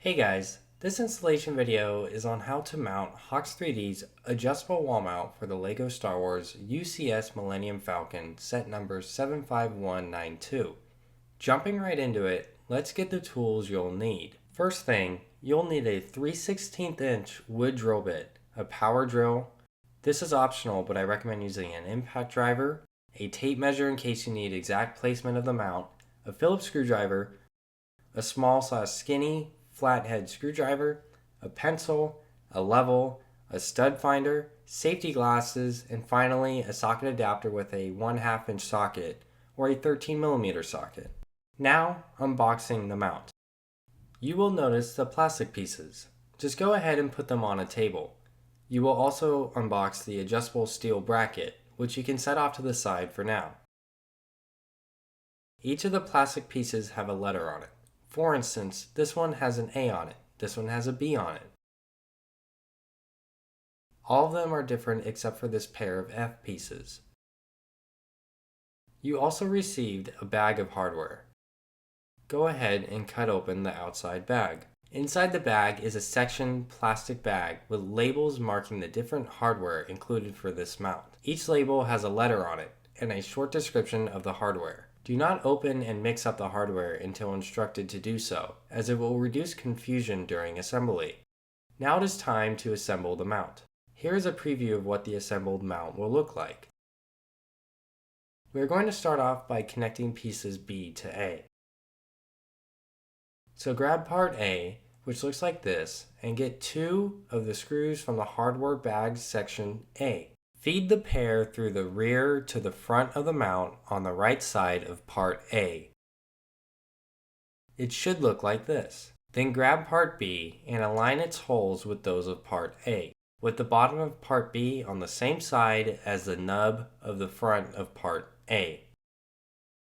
Hey guys, this installation video is on how to mount Hox3D's adjustable wall mount for the LEGO Star Wars UCS Millennium Falcon set number 75192. Jumping right into it, let's get the tools you'll need. First thing, you'll need a 3/16 inch wood drill bit, a power drill. This is optional, but I recommend using an impact driver, a tape measure in case you need exact placement of the mount, a Phillips screwdriver, a small/skinny flathead screwdriver, a pencil, a level, a stud finder, safety glasses, and finally a socket adapter with a 1/2 inch socket or a 13mm socket. Now, unboxing the mount. You will notice the plastic pieces. Just go ahead and put them on a table. You will also unbox the adjustable steel bracket, which you can set off to the side for now. Each of the plastic pieces have a letter on it. For instance, this one has an A on it, this one has a B on it. All of them are different except for this pair of F pieces. You also received a bag of hardware. Go ahead and cut open the outside bag. Inside the bag is a sectioned plastic bag with labels marking the different hardware included for this mount. Each label has a letter on it and a short description of the hardware. Do not open and mix up the hardware until instructed to do so, as it will reduce confusion during assembly. Now it is time to assemble the mount. Here is a preview of what the assembled mount will look like. We are going to start off by connecting pieces B to A. So grab part A, which looks like this, and get 2 of the screws from the hardware bag section A. Feed the pair through the rear to the front of the mount on the right side of part A. It should look like this. Then grab part B and align its holes with those of part A, with the bottom of part B on the same side as the nub of the front of part A.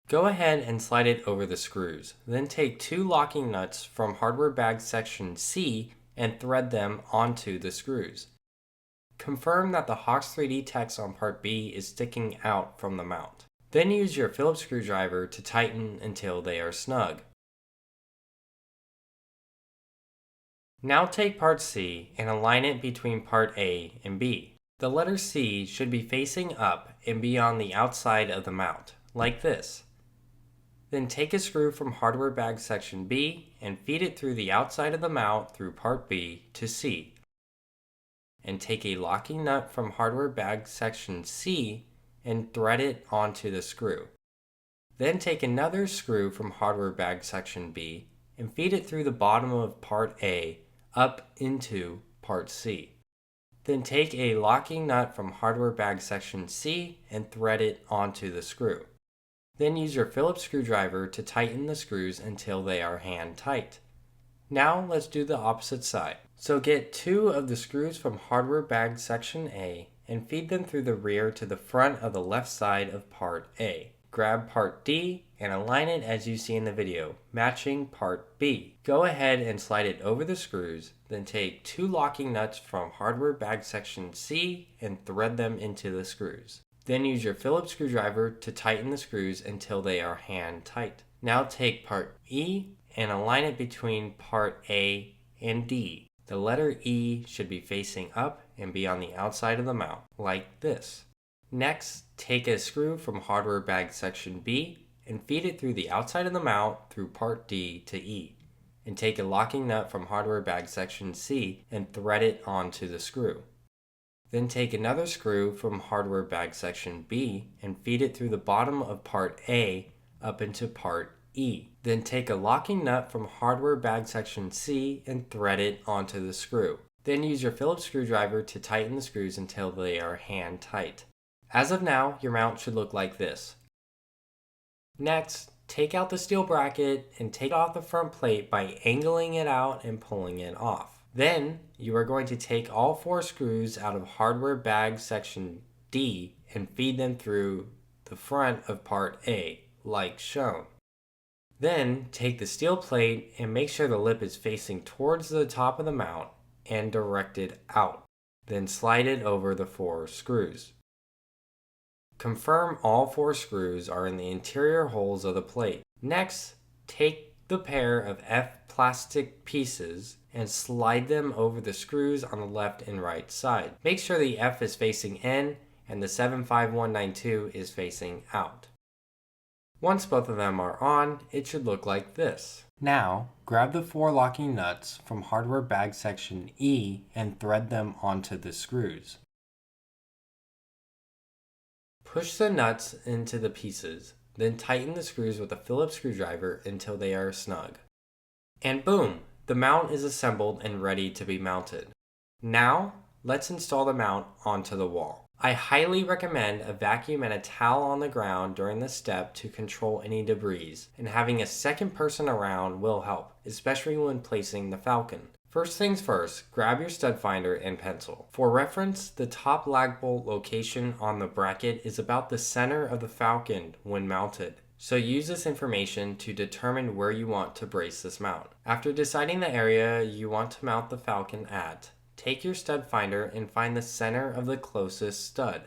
Go ahead and slide it over the screws. Then take 2 locking nuts from hardware bag section C and thread them onto the screws. Confirm that the Hox3D text on part B is sticking out from the mount. Then use your Phillips screwdriver to tighten until they are snug. Now take part C and align it between part A and B. The letter C should be facing up and be on the outside of the mount, like this. Then take a screw from hardware bag section B and feed it through the outside of the mount through part B to C. And take a locking nut from hardware bag section C and thread it onto the screw. Then take another screw from hardware bag section B and feed it through the bottom of part A up into part C. Then take a locking nut from hardware bag section C and thread it onto the screw. Then use your Phillips screwdriver to tighten the screws until they are hand tight. Now let's do the opposite side. So get 2 of the screws from hardware bag section A and feed them through the rear to the front of the left side of part A. Grab part D and align it as you see in the video, matching part B. Go ahead and slide it over the screws, then take 2 locking nuts from hardware bag section C and thread them into the screws. Then use your Phillips screwdriver to tighten the screws until they are hand tight. Now take part E and align it between part A and D. The letter E should be facing up and be on the outside of the mount, like this. Next, take a screw from hardware bag section B and feed it through the outside of the mount through part D to E. And take a locking nut from hardware bag section C and thread it onto the screw. Then take another screw from hardware bag section B and feed it through the bottom of part A up into part E. Then take a locking nut from hardware bag section C and thread it onto the screw. Then use your Phillips screwdriver to tighten the screws until they are hand tight. As of now, your mount should look like this. Next, take out the steel bracket and take off the front plate by angling it out and pulling it off. Then, you are going to take all 4 screws out of hardware bag section D and feed them through the front of part A, like shown. Then, take the steel plate and make sure the lip is facing towards the top of the mount and directed out. Then slide it over the 4 screws. Confirm all 4 screws are in the interior holes of the plate. Next, take the pair of F plastic pieces and slide them over the screws on the left and right side. Make sure the F is facing in and the 75192 is facing out. Once both of them are on, it should look like this. Now, grab the 4 locking nuts from hardware bag section E and thread them onto the screws. Push the nuts into the pieces, then tighten the screws with a Phillips screwdriver until they are snug. And boom! The mount is assembled and ready to be mounted. Now, let's install the mount onto the wall. I highly recommend a vacuum and a towel on the ground during this step to control any debris, and having a second person around will help, especially when placing the Falcon. First things first, grab your stud finder and pencil. For reference, the top lag bolt location on the bracket is about the center of the Falcon when mounted. So use this information to determine where you want to brace this mount. After deciding the area you want to mount the Falcon at, take your stud finder and find the center of the closest stud.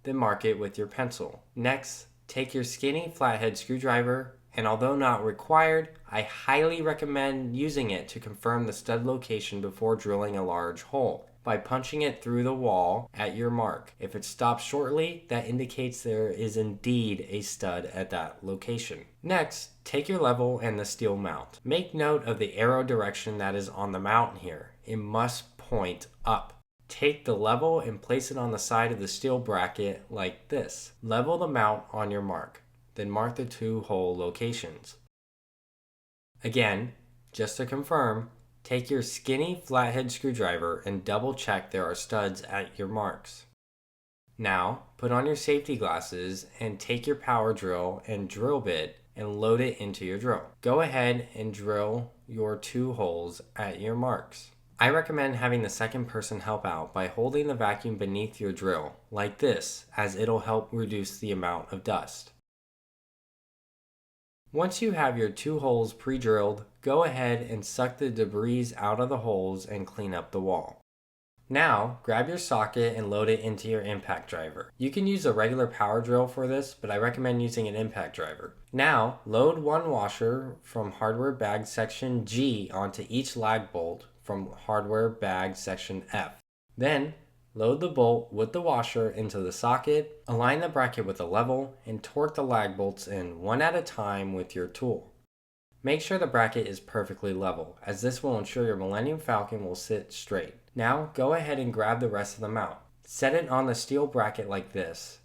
Then mark it with your pencil. Next, take your skinny flathead screwdriver, and although not required, I highly recommend using it to confirm the stud location before drilling a large hole by punching it through the wall at your mark. If it stops shortly, that indicates there is indeed a stud at that location. Next, take your level and the steel mount. Make note of the arrow direction that is on the mount here. It must point up. Take the level and place it on the side of the steel bracket like this. Level the mount on your mark, then mark the 2 hole locations. Again, just to confirm, take your skinny flathead screwdriver and double check there are studs at your marks. Now, put on your safety glasses and take your power drill and drill bit and load it into your drill. Go ahead and drill your 2 holes at your marks. I recommend having the second person help out by holding the vacuum beneath your drill, like this, as it'll help reduce the amount of dust. Once you have your 2 holes pre-drilled, go ahead and suck the debris out of the holes and clean up the wall. Now, grab your socket and load it into your impact driver. You can use a regular power drill for this, but I recommend using an impact driver. Now, load 1 washer from hardware bag section G onto each lag bolt from hardware bag section F. Then, load the bolt with the washer into the socket, align the bracket with a level, and torque the lag bolts in one at a time with your tool. Make sure the bracket is perfectly level, as this will ensure your Millennium Falcon will sit straight. Now, go ahead and grab the rest of the mount. Set it on the steel bracket like this,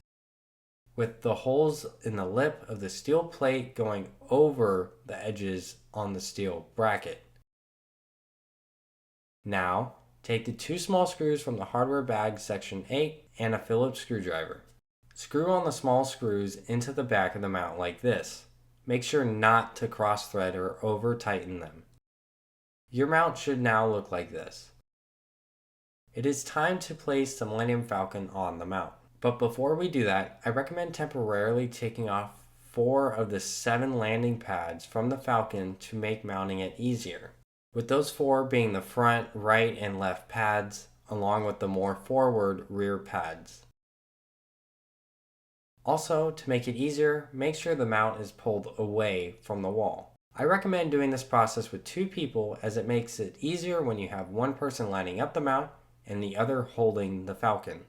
with the holes in the lip of the steel plate going over the edges on the steel bracket. Now, take the 2 small screws from the hardware bag section 8 and a Phillips screwdriver. Screw on the small screws into the back of the mount like this. Make sure not to cross thread or over tighten them. Your mount should now look like this. It is time to place the Millennium Falcon on the mount. But before we do that, I recommend temporarily taking off 4 of the 7 landing pads from the Falcon to make mounting it easier, with those 4 being the front, right, and left pads, along with the more forward rear pads. Also, to make it easier, make sure the mount is pulled away from the wall. I recommend doing this process with 2 people, as it makes it easier when you have one person lining up the mount and the other holding the Falcon.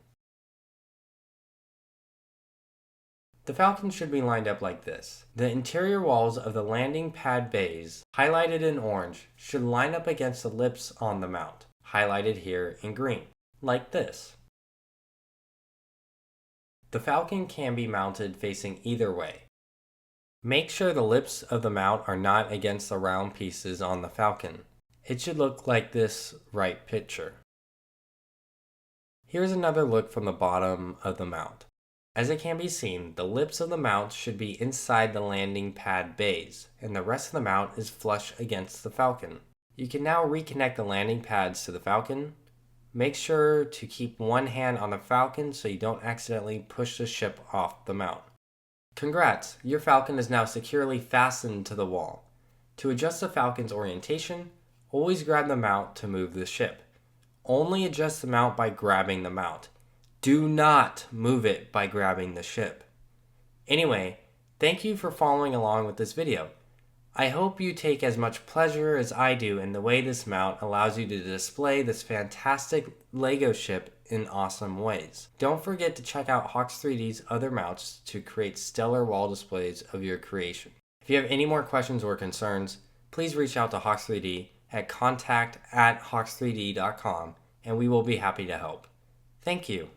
The Falcon should be lined up like this. The interior walls of the landing pad bays, highlighted in orange, should line up against the lips on the mount, highlighted here in green, like this. The Falcon can be mounted facing either way. Make sure the lips of the mount are not against the round pieces on the Falcon. It should look like this right picture. Here's another look from the bottom of the mount. As it can be seen, the lips of the mount should be inside the landing pad bays, and the rest of the mount is flush against the Falcon. You can now reconnect the landing pads to the Falcon. Make sure to keep one hand on the Falcon so you don't accidentally push the ship off the mount. Congrats! Your Falcon is now securely fastened to the wall. To adjust the Falcon's orientation, always grab the mount to move the ship. Only adjust the mount by grabbing the mount. Do not move it by grabbing the ship. Anyway, thank you for following along with this video. I hope you take as much pleasure as I do in the way this mount allows you to display this fantastic LEGO ship in awesome ways. Don't forget to check out Hox3D's other mounts to create stellar wall displays of your creation. If you have any more questions or concerns, please reach out to Hox3D at contact@hox3d.com and we will be happy to help. Thank you.